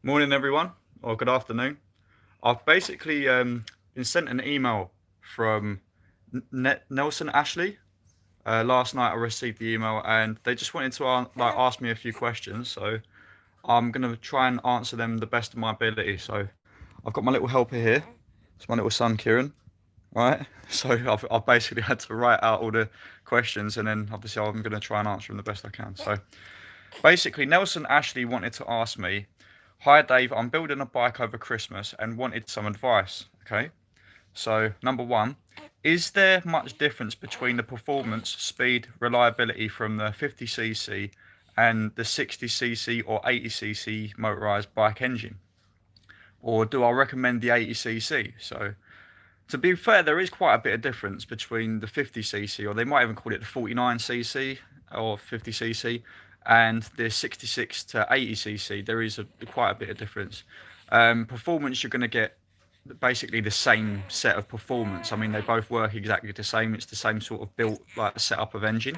Morning, everyone, or good afternoon. I've basically been sent an email from Nelson Ashley. Last night I received the email, and they just wanted to ask me a few questions. So I'm gonna try and answer them the best of my ability. So I've got my little helper here. It's my little son, Kieran. Right. So I've basically had to write out all the questions, and then obviously I'm gonna try and answer them the best I can. So basically, Nelson Ashley wanted to ask me, "Hi Dave, I'm building a bike over Christmas and wanted some advice." Okay, so number one, is there much difference between the performance, speed, reliability from the 50cc and the 60cc or 80cc motorized bike engine? Or do I recommend the 80cc? So to be fair, there is quite a bit of difference between the 50cc, or they might even call it the 49cc or 50cc, and the 66 to 80cc. There is quite a bit of difference. Performance, you're going to get basically the same set of performance. I mean, they both work exactly the same. It's the same sort of built like setup of engine.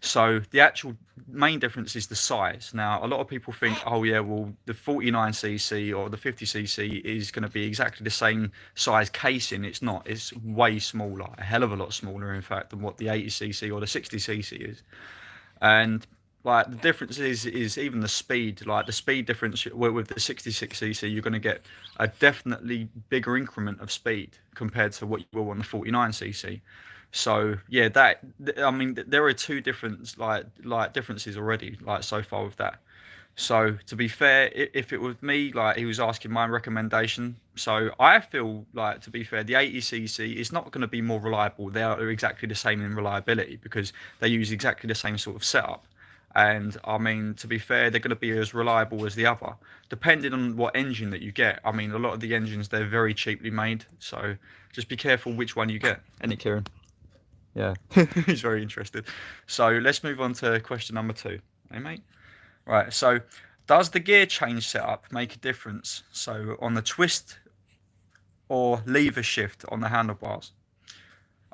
So the actual main difference is the size. Now, a lot of people think, oh yeah, well the 49cc or the 50cc is going to be exactly the same size casing. It's not. It's way smaller, a hell of a lot smaller, in fact, than what the 80cc or the 60cc is. And like the difference is even the speed. Like the speed difference with the 66cc, you're going to get a definitely bigger increment of speed compared to what you will on the 49cc. So yeah, that I mean, there are two different like differences already, like so far with that. So to be fair, if it was me, like he was asking my recommendation, so I feel like to be fair, the 80cc is not going to be more reliable. They are exactly the same in reliability because they use exactly the same sort of setup. And I mean, to be fair, they're going to be as reliable as the other, depending on what engine that you get. I mean, a lot of the engines they're very cheaply made, so just be careful which one you get. Any Kieran? Yeah, he's very interested. So let's move on to question number two. Hey, mate. Right. So, does the gear change setup make a difference? So, on the twist or lever shift on the handlebars?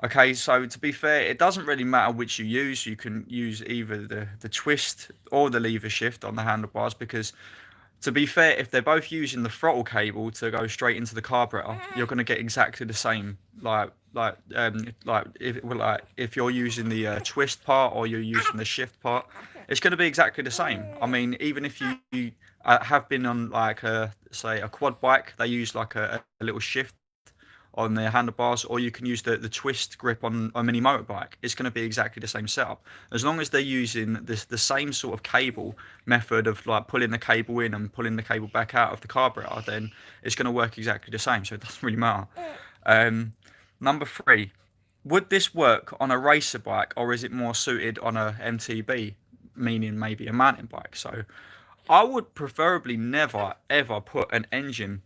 Okay, so to be fair, it doesn't really matter which you use. You can use either the twist or the lever shift on the handlebars because to be fair, if they're both using the throttle cable to go straight into the carburetor, you're going to get exactly the same. If you're using the twist part or you're using the shift part, it's going to be exactly the same. I mean, even if you have been on like a say a quad bike, they use like a little shift on their handlebars, or you can use the twist grip on a mini motorbike. It's going to be exactly the same setup as long as they're using the same sort of cable method of like pulling the cable in and pulling the cable back out of the carburetor. Then it's going to work exactly the same. So it doesn't really matter. Um, Number three, would this work on a racer bike, or is it more suited on a MTB, meaning maybe a mountain bike? So I would preferably never ever put an engine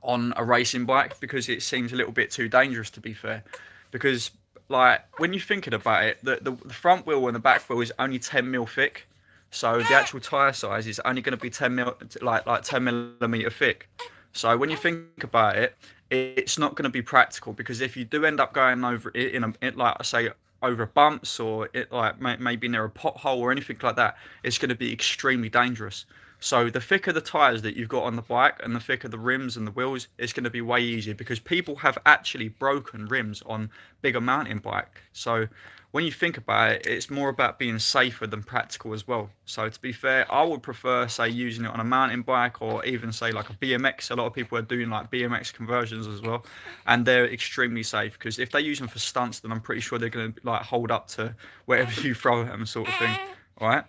on a racing bike because it seems a little bit too dangerous, to be fair. Because like when you're thinking about it, the front wheel and the back wheel is only 10 mil thick, so the actual tire size is only going to be 10 mil, like 10 millimeter thick. So when you think about it, it's not going to be practical because if you do end up going over it like I say over bumps or it like maybe near a pothole or anything like that, it's going to be extremely dangerous. So the thicker the tires that you've got on the bike and the thicker the rims and the wheels, it's going to be way easier because people have actually broken rims on bigger mountain bike. So when you think about it, it's more about being safer than practical as well. So to be fair, I would prefer say using it on a mountain bike or even say like a BMX. A lot of people are doing like BMX conversions as well, and they're extremely safe because if they use them for stunts, then I'm pretty sure they're going to like hold up to whatever you throw at them, sort of thing. All right.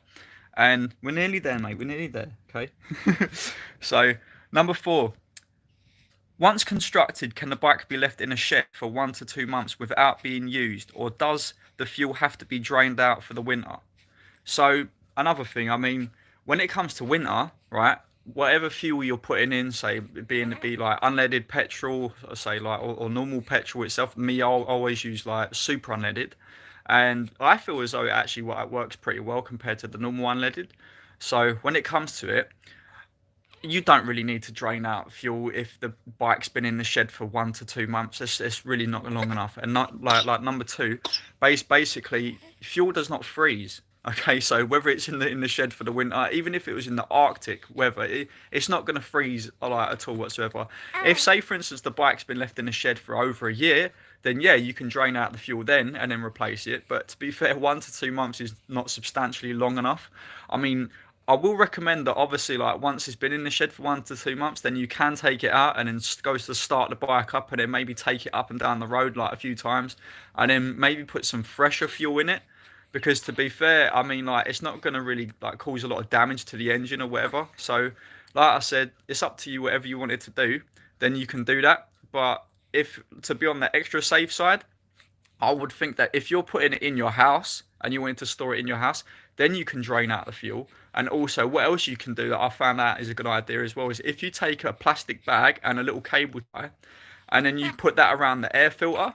And we're nearly there, mate. We're nearly there. Okay. So, number four. Once constructed, can the bike be left in a shed for 1 to 2 months without being used, or does the fuel have to be drained out for the winter? So, another thing, I mean, when it comes to winter, right, whatever fuel you're putting in, say, be like unleaded petrol, say, like, or normal petrol itself, me, I'll always use like super unleaded. And I feel as though it actually works pretty well compared to the normal unleaded. So, when it comes to it, you don't really need to drain out fuel if the bike's been in the shed for 1 to 2 months. It's really not long enough. And not like number two, basically fuel does not freeze. Okay, so whether it's in the shed for the winter, even if it was in the Arctic weather, it's not going to freeze like at all whatsoever. If, say, for instance, the bike's been left in the shed for over a year, then yeah, you can drain out the fuel then and then replace it. But to be fair, 1 to 2 months is not substantially long enough. I mean, I will recommend that obviously, like once it's been in the shed for 1 to 2 months, then you can take it out and then go to start the bike up and then maybe take it up and down the road like a few times, and then maybe put some fresher fuel in it, because to be fair, I mean, like it's not going to really like cause a lot of damage to the engine or whatever. So like I said, it's up to you, whatever you wanted to do, then you can do that. But if to be on the extra safe side, I would think that if you're putting it in your house and you wanted to store it in your house, then you can drain out the fuel. And also, what else you can do that I found out is a good idea as well is if you take a plastic bag and a little cable tie, and then you put that around the air filter.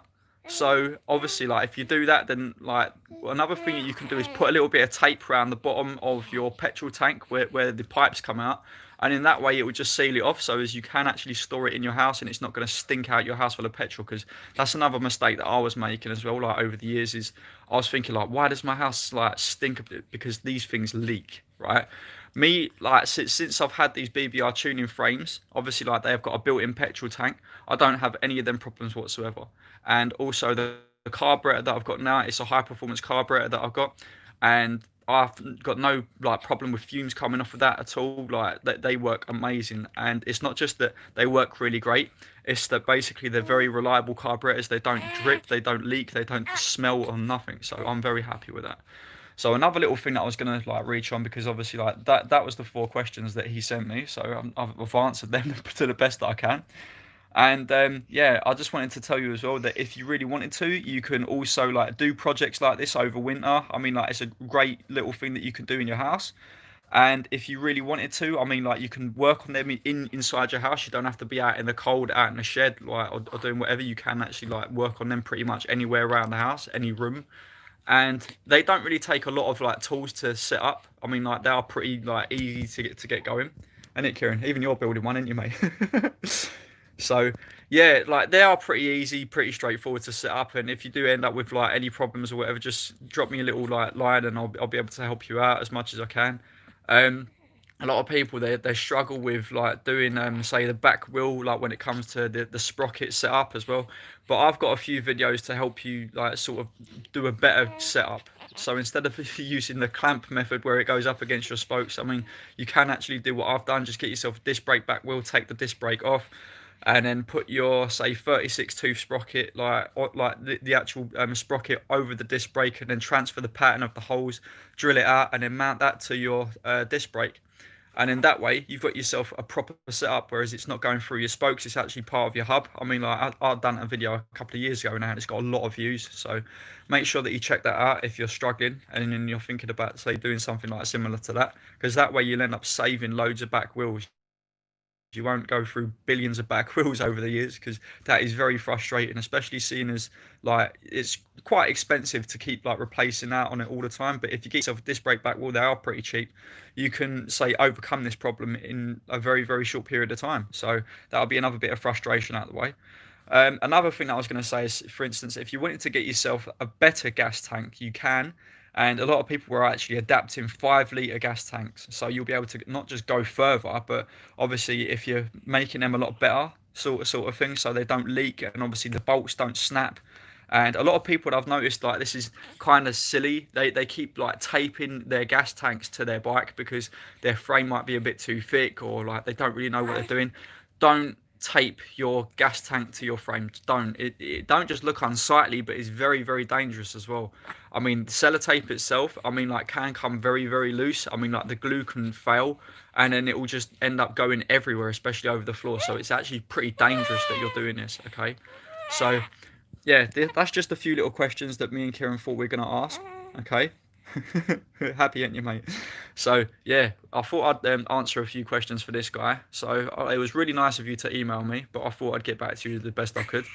So obviously, like if you do that, then like another thing that you can do is put a little bit of tape around the bottom of your petrol tank where the pipes come out, and in that way it will just seal it off, so as you can actually store it in your house and it's not going to stink out your house full of petrol. Because that's another mistake that I was making as well, like over the years, is I was thinking like, why does my house like stink a bit? Because these things leak, right? Me, like since I've had these BBR tuning frames, obviously like they have got a built-in petrol tank, I don't have any of them problems whatsoever. And also the carburetor that I've got now, it's a high performance carburetor that I've got, and I've got no like problem with fumes coming off of that at all. Like they work amazing, and it's not just that they work really great, it's that basically they're very reliable carburetors. They don't drip, they don't leak, they don't smell or nothing. So I'm very happy with that. So another little thing that I was gonna like reach on, because obviously like that was the 4 questions that he sent me, so I've answered them to the best that I can. And yeah, I just wanted to tell you as well that if you really wanted to, you can also like do projects like this over winter. I mean, like it's a great little thing that you can do in your house. And if you really wanted to, I mean, like you can work on them inside your house. You don't have to be out in the cold, out in the shed, like or doing whatever. You can actually like work on them pretty much anywhere around the house, any room. And they don't really take a lot of like tools to set up. I mean, like they are pretty like easy to get going. And it, Kieran, even you're building one, aren't you, mate? So yeah, like they are pretty easy, pretty straightforward to set up. And if you do end up with like any problems or whatever, just drop me a little like line, and I'll be able to help you out as much as I can. Um, a lot of people they struggle with like doing say the back wheel, like when it comes to the sprocket setup as well. But I've got a few videos to help you like sort of do a better setup. So instead of using the clamp method where it goes up against your spokes, I mean, you can actually do what I've done. Just get yourself a disc brake back wheel, take the disc brake off, and then put your say 36 tooth sprocket like the actual sprocket over the disc brake, and then transfer the pattern of the holes, drill it out, and then mount that to your disc brake. And in that way you've got yourself a proper setup, whereas it's not going through your spokes, it's actually part of your hub. I mean, like I've done a video a couple of years ago now and it's got a lot of views, so make sure that you check that out if you're struggling and then you're thinking about say doing something like similar to that, because that way you'll end up saving loads of back wheels. You won't go through billions of back wheels over the years, because that is very frustrating, especially seeing as like it's quite expensive to keep like replacing that on it all the time. But if you get yourself a disc brake back wheel, they are pretty cheap. You can say overcome this problem in a very short period of time. So that'll be another bit of frustration out of the way. Another thing that I was going to say is, for instance, if you wanted to get yourself a better gas tank, you can. And a lot of people were actually adapting 5 litre gas tanks. So you'll be able to not just go further, but obviously if you're making them a lot better, sort of thing, so they don't leak and obviously the bolts don't snap. And a lot of people that I've noticed, like this is kind of silly. They keep like taping their gas tanks to their bike because their frame might be a bit too thick, or like they don't really know what they're doing. Don't tape your gas tank to your frame. Don't it don't just look unsightly, but it's very dangerous as well. I mean, the sellotape itself, I mean, like can come very loose. I mean, like the glue can fail and then it will just end up going everywhere, especially over the floor. So it's actually pretty dangerous that you're doing this. Okay, so yeah, that's just a few little questions that me and Kieran thought we are going to ask. Okay. Happy, ain't you, mate? So yeah, I thought I'd answer a few questions for this guy. So it was really nice of you to email me, but I thought I'd get back to you the best I could.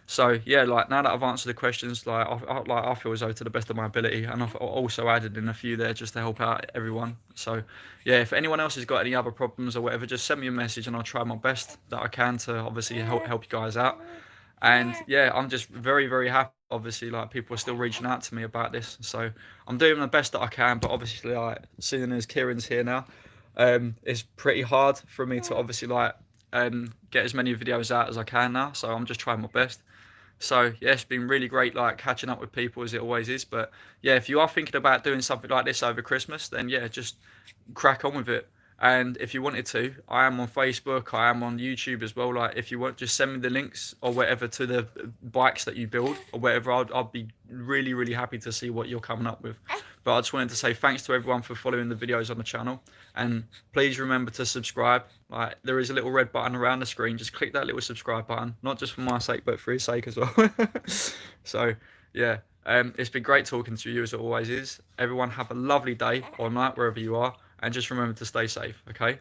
So yeah, like now that I've answered the questions, I feel as though to the best of my ability, and I've also added in a few there just to help out everyone. So yeah, if anyone else has got any other problems or whatever, just send me a message and I'll try my best that I can to obviously help you guys out. And yeah, I'm just very happy obviously like people are still reaching out to me about this, so I'm doing the best that I can. But obviously, like seeing as Kieran's here now, it's pretty hard for me to obviously like get as many videos out as I can now. So I'm just trying my best. So yeah, it's been really great like catching up with people as it always is. But yeah, if you are thinking about doing something like this over Christmas, then yeah, just crack on with it. And if you wanted to, I am on Facebook, I am on YouTube as well. Like if you want, just send me the links or whatever to the bikes that you build or whatever. I'd be really, really happy to see what you're coming up with. But I just wanted to say thanks to everyone for following the videos on the channel, and please remember to subscribe. Like there is a little red button around the screen. Just click that little subscribe button, not just for my sake, but for his sake as well. So yeah, it's been great talking to you as it always is. Everyone have a lovely day or night wherever you are, and just remember to stay safe, okay?